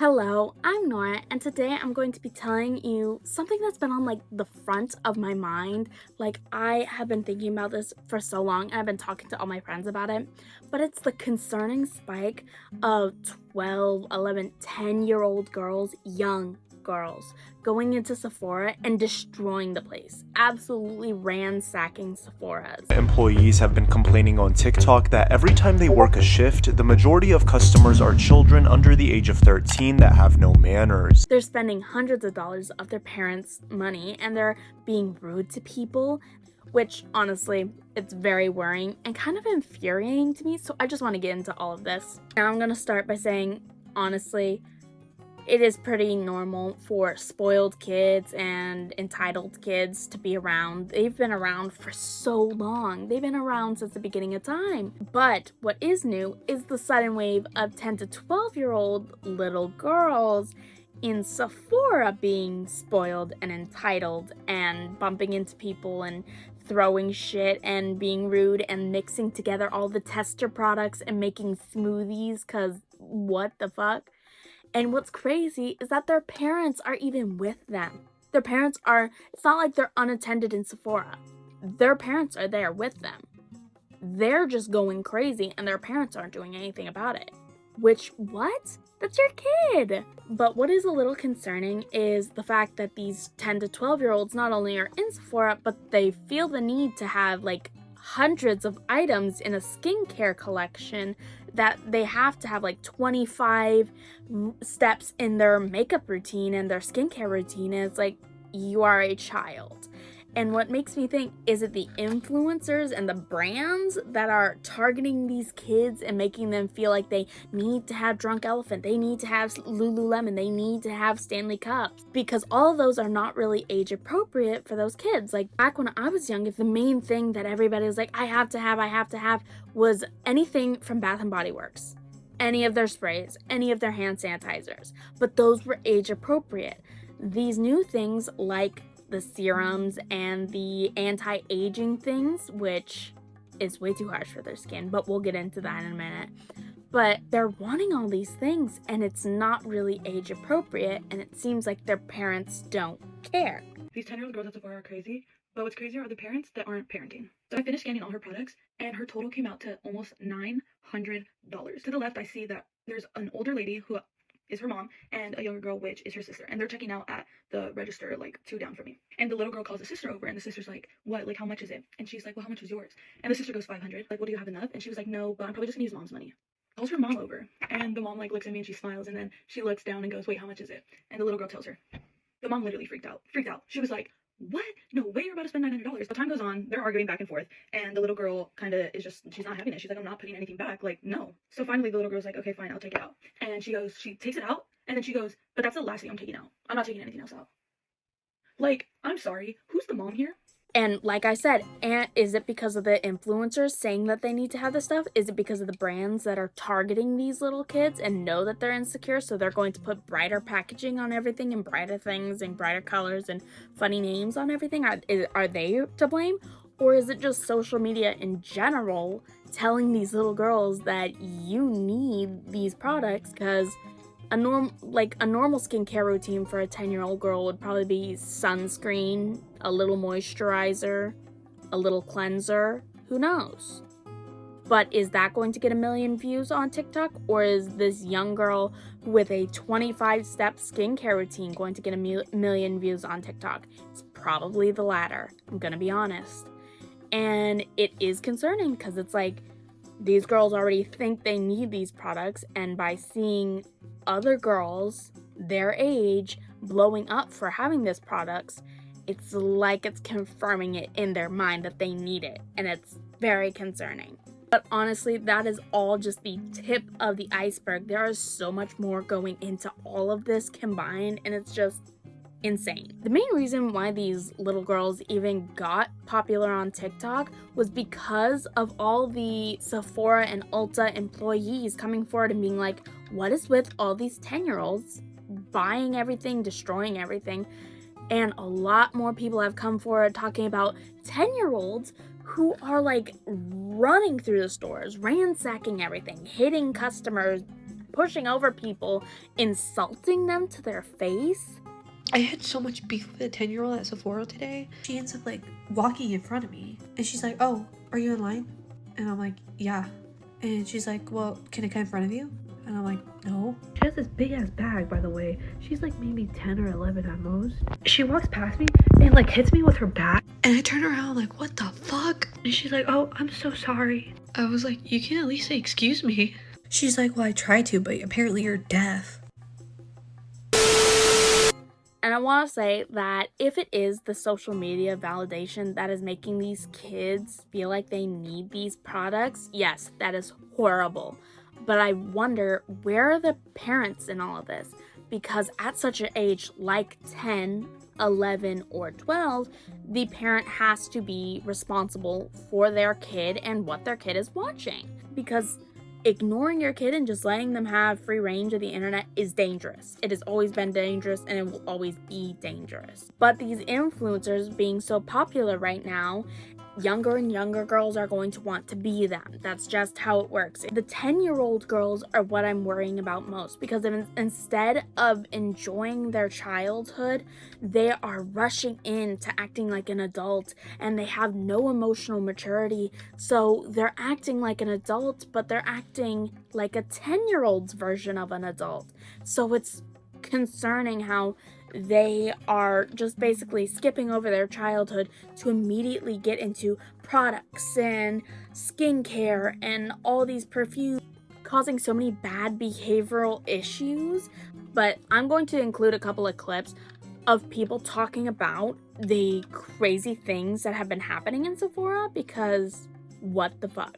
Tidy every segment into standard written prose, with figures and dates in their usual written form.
Hello, I'm Nora, and today I'm going to be telling you something that's been on the front of my mind. I have been thinking about this for so long, and I've been talking to all my friends about it. But it's the concerning spike of 12, 11, 10-year-old girls, young girls, going into Sephora and destroying the place. Absolutely ransacking Sephora's. Employees have been complaining on TikTok that every time they work a shift, the majority of customers are children under the age of 13 that have no manners. They're spending hundreds of dollars of their parents' money and they're being rude to people, which honestly, it's very worrying and kind of infuriating to me. So I just want to get into all of this. Now I'm going to start by saying, honestly, it is pretty normal for spoiled kids and entitled kids to be around. They've been around for so long. They've been around since the beginning of time. But what is new is the sudden wave of 10 to 12-year-old little girls in Sephora being spoiled and entitled and bumping into people and throwing shit and being rude and mixing together all the tester products and making smoothies, cause what the fuck? And what's crazy is that their parents are even with them. Their parents are, it's not like they're unattended in Sephora. Their parents are there with them. They're just going crazy and their parents aren't doing anything about it. Which, what? That's your kid! But what is a little concerning is the fact that these 10 to 12-year-olds not only are in Sephora, but they feel the need to have hundreds of items in a skincare collection that they have to have 25 steps in their makeup routine and their skincare routine. And it's you are a child. And what makes me think, is it the influencers and the brands that are targeting these kids and making them feel like they need to have Drunk Elephant, they need to have Lululemon, they need to have Stanley Cups? Because all of those are not really age appropriate for those kids. Back when I was young, if the main thing that everybody was I have to have was anything from Bath and Body Works. Any of their sprays, any of their hand sanitizers. But those were age appropriate. These new things like the serums and the anti-aging things, which is way too harsh for their skin, but we'll get into that in a minute. But they're wanting all these things and it's not really age appropriate, and it seems like their parents don't care. These 10-year-old girls at Sephora are crazy, but what's crazier are the parents that aren't parenting. So I finished scanning all her products and her total came out to almost $900. To the left, I see that there's an older lady who is her mom and a younger girl, which is her sister, and they're checking out at the register 2 down from me. And the little girl calls the sister over and the sister's like, what, how much is it? And she's like, well, how much was yours? And the sister goes, 500. Well, do you have enough? And she was like, no, but I'm probably just gonna use mom's money. Calls her mom over and the mom looks at me and she smiles, and then she looks down and goes, wait, how much is it? And the little girl tells her. The mom literally freaked out. She was like, what? No way, you're about to spend $900. The time goes on, they're arguing back and forth, and the little girl kind of is just, she's not having it. She's like, I'm not putting anything back. No. So finally the little girl's like, okay, fine, I'll take it out. And she takes it out, and then she goes, but that's the last thing I'm taking out. I'm not taking anything else out. I'm sorry, who's the mom here? And like I said, is it because of the influencers saying that they need to have this stuff? Is it because of the brands that are targeting these little kids and know that they're insecure, so they're going to put brighter packaging on everything and brighter things and brighter colors and funny names on everything? Are they to blame? Or is it just social media in general telling these little girls that you need these products? Because a normal skincare routine for a 10-year-old girl would probably be sunscreen, a little moisturizer, a little cleanser, who knows? But is that going to get 1 million views on TikTok? Or is this young girl with a 25-step skincare routine going to get 1 million views on TikTok? It's probably the latter, I'm gonna be honest. And it is concerning because it's these girls already think they need these products, and by seeing other girls their age blowing up for having these products, it's confirming it in their mind that they need it, and it's very concerning. But honestly, that is all just the tip of the iceberg. There is so much more going into all of this combined, and it's just insane. The main reason why these little girls even got popular on TikTok was because of all the Sephora and Ulta employees coming forward and being like, what is with all these 10-year-olds buying everything, destroying everything? And a lot more people have come forward talking about 10-year-olds who are running through the stores, ransacking everything, hitting customers, pushing over people, insulting them to their face. I had so much beef with a 10-year-old at Sephora today. She ends up like walking in front of me and she's like, "Oh, are you in line?" And I'm like, "Yeah." And she's like, "Well, can I come in front of you?" And I'm like, "No." She has this big ass bag, by the way. She's like maybe 10 or 11 at most. She walks past me and like hits me with her bag. And I turn around like, "What the fuck?" And she's like, "Oh, I'm so sorry." I was like, "You can at least say excuse me." She's like, "Well, I tried to, but apparently you're deaf." And I want to say that if it is the social media validation that is making these kids feel like they need these products, yes, that is horrible. But I wonder, where are the parents in all of this? Because at such an age like 10, 11, or 12, the parent has to be responsible for their kid and what their kid is watching. Because ignoring your kid and just letting them have free range of the internet is dangerous. It has always been dangerous and it will always be dangerous. But these influencers being so popular right now, younger and younger girls are going to want to be them. That's just how it works. The 10-year-old girls are what I'm worrying about most, because instead of enjoying their childhood, they are rushing into acting like an adult and they have no emotional maturity. So they're acting like an adult, but they're acting like a 10-year-old's version of an adult. So it's concerning how they are just basically skipping over their childhood to immediately get into products and skincare and all these perfumes, causing so many bad behavioral issues. But I'm going to include a couple of clips of people talking about the crazy things that have been happening in Sephora, because what the fuck.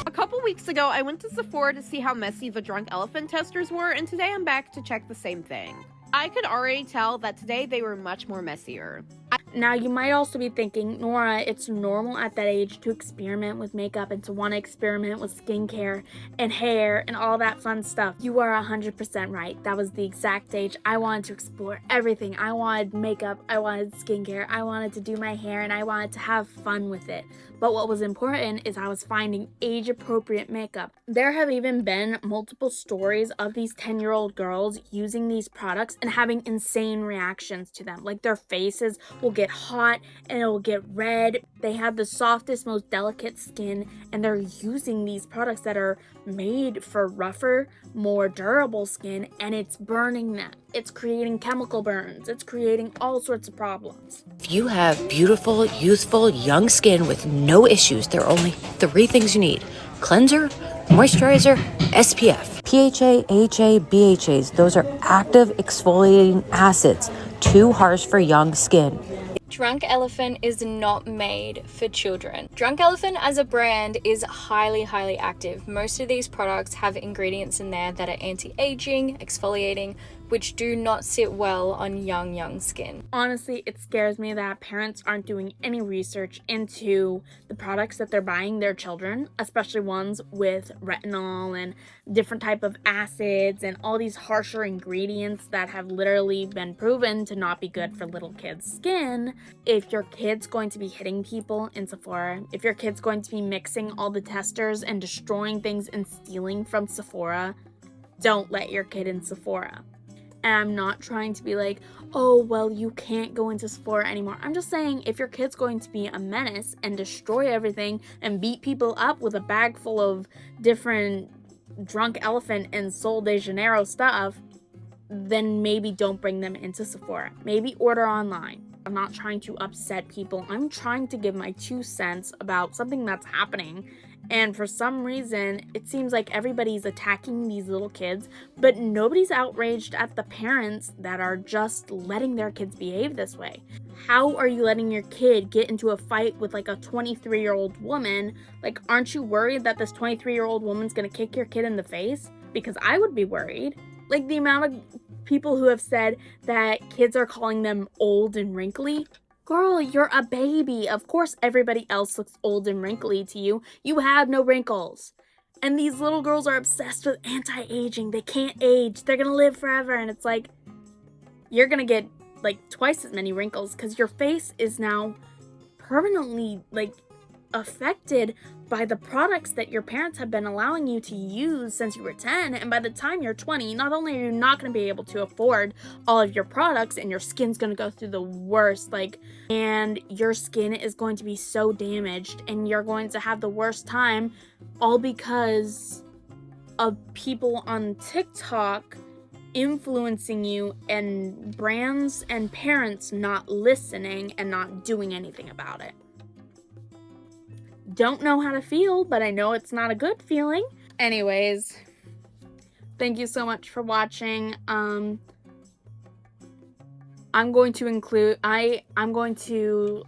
A couple weeks ago, I went to Sephora to see how messy the drunk elephant testers were, and today I'm back to check the same thing. I could already tell that today they were much more messier. Now, you might also be thinking, Nora, it's normal at that age to experiment with makeup and to want to experiment with skincare and hair and all that fun stuff. You are 100% right. That was the exact age I wanted to explore everything. I wanted makeup, I wanted skincare, I wanted to do my hair, and I wanted to have fun with it. But what was important is I was finding age-appropriate makeup. There have even been multiple stories of these 10-year-old girls using these products and having insane reactions to them. Like, their faces will get hot and it will get red. They have the softest, most delicate skin, and they're using these products that are made for rougher, more durable skin, and it's burning them. It's creating chemical burns. It's creating all sorts of problems. If you have beautiful, youthful, young skin with no issues, there are only 3 things you need: cleanser, moisturizer, SPF. PHA, AHA, BHAs, those are active exfoliating acids, too harsh for young skin. Drunk Elephant is not made for children. Drunk Elephant as a brand is highly active. Most of these products have ingredients in there that are anti-aging, exfoliating, which do not sit well on young skin. Honestly, it scares me that parents aren't doing any research into the products that they're buying their children, especially ones with retinol and different type of acids and all these harsher ingredients that have literally been proven to not be good for little kids' skin. If your kid's going to be hitting people in Sephora, if your kid's going to be mixing all the testers and destroying things and stealing from Sephora, don't let your kid in Sephora. And I'm not trying to be like, oh, well, you can't go into Sephora anymore. I'm just saying, if your kid's going to be a menace and destroy everything and beat people up with a bag full of different Drunk Elephant and Sol de Janeiro stuff, then maybe don't bring them into Sephora. Maybe order online. I'm not trying to upset people. I'm trying to give my 2 cents about something that's happening. And for some reason, it seems like everybody's attacking these little kids, but nobody's outraged at the parents that are just letting their kids behave this way. How are you letting your kid get into a fight with like a 23-year-old woman? Like, aren't you worried that this 23-year-old woman's gonna kick your kid in the face? Because I would be worried. Like, the amount of people who have said that kids are calling them old and wrinkly. Girl, you're a baby. Of course everybody else looks old and wrinkly to you. You have no wrinkles. And these little girls are obsessed with anti-aging. They can't age. They're gonna live forever. And it's like, you're gonna get like twice as many wrinkles because your face is now permanently like affected by the products that your parents have been allowing you to use since you were 10, and by the time you're 20, not only are you not going to be able to afford all of your products, and your skin's going to go through the worst, and your skin is going to be so damaged, and you're going to have the worst time, all because of people on TikTok influencing you, and brands and parents not listening and not doing anything about it. Don't know how to feel, but I know it's not a good feeling. Anyways, thank you so much for watching. I'm going to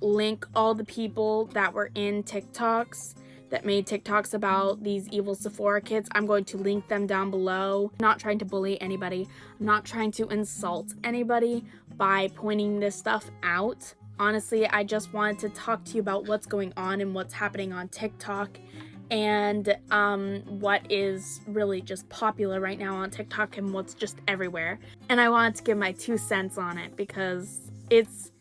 link all the people that were in TikToks that made TikToks about these evil Sephora kids. I'm going to link them down below. I'm not trying to bully anybody. I'm not trying to insult anybody by pointing this stuff out. Honestly, I just wanted to talk to you about what's going on and what's happening on TikTok, and what is really just popular right now on TikTok and what's just everywhere. And I wanted to give my 2 cents on it because it's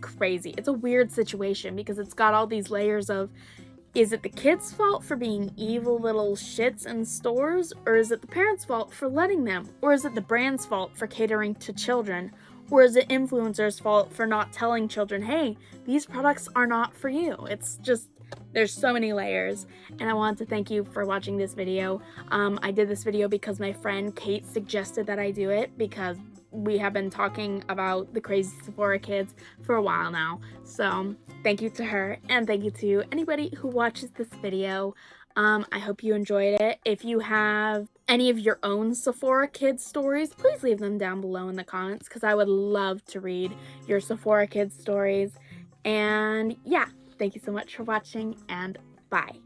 crazy. It's a weird situation because it's got all these layers of, is it the kids' fault for being evil little shits in stores? Or is it the parents' fault for letting them? Or is it the brand's fault for catering to children? Or is it influencers' fault for not telling children, hey, these products are not for you? It's just, there's so many layers. And I wanted to thank you for watching this video. I did this video because my friend Kate suggested that I do it, because we have been talking about the crazy Sephora kids for a while now. So thank you to her, and thank you to anybody who watches this video. I hope you enjoyed it. If you have any of your own Sephora kids stories, please leave them down below in the comments, because I would love to read your Sephora kids stories. And yeah, thank you so much for watching, and bye.